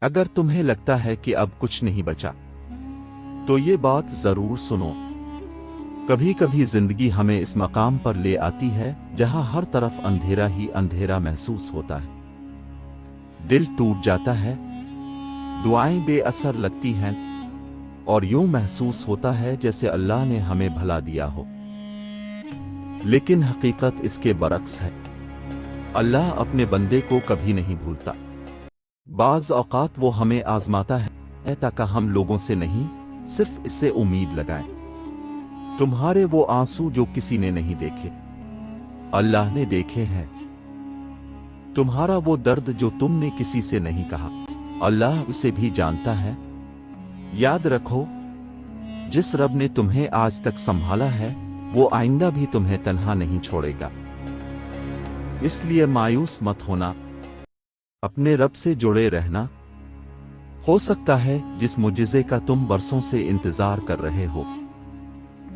اگر تمہیں لگتا ہے کہ اب کچھ نہیں بچا تو یہ بات ضرور سنو۔ کبھی کبھی زندگی ہمیں اس مقام پر لے آتی ہے جہاں ہر طرف اندھیرا ہی اندھیرا محسوس ہوتا ہے، دل ٹوٹ جاتا ہے، دعائیں بے اثر لگتی ہیں، اور یوں محسوس ہوتا ہے جیسے اللہ نے ہمیں بھلا دیا ہو۔ لیکن حقیقت اس کے برعکس ہے، اللہ اپنے بندے کو کبھی نہیں بھولتا۔ بعض اوقات وہ ہمیں آزماتا ہے تاکہ ہم لوگوں سے نہیں، صرف اس سے امید لگائیں۔ تمہارے وہ آنسو جو کسی نے نہیں دیکھے، اللہ نے دیکھے ہیں۔ تمہارا وہ درد جو تم نے کسی سے نہیں کہا، اللہ اسے بھی جانتا ہے۔ یاد رکھو، جس رب نے تمہیں آج تک سنبھالا ہے وہ آئندہ بھی تمہیں تنہا نہیں چھوڑے گا۔ اس لیے مایوس مت ہونا، اپنے رب سے جڑے رہنا۔ ہو سکتا ہے جس معجزے کا تم برسوں سے انتظار کر رہے ہو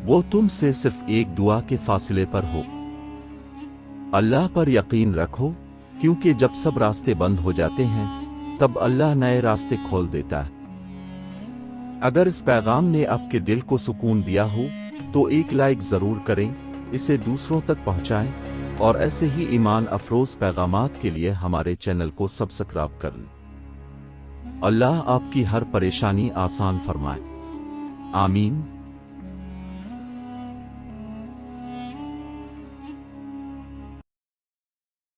وہ تم سے صرف ایک دعا کے فاصلے پر ہو۔ اللہ پر یقین رکھو، کیونکہ جب سب راستے بند ہو جاتے ہیں تب اللہ نئے راستے کھول دیتا ہے۔ اگر اس پیغام نے آپ کے دل کو سکون دیا ہو تو ایک لائک ضرور کریں، اسے دوسروں تک پہنچائیں، اور ایسے ہی ایمان افروز پیغامات کے لیے ہمارے چینل کو سبسکرائب کر لیں۔ اللہ آپ کی ہر پریشانی آسان فرمائے، آمین۔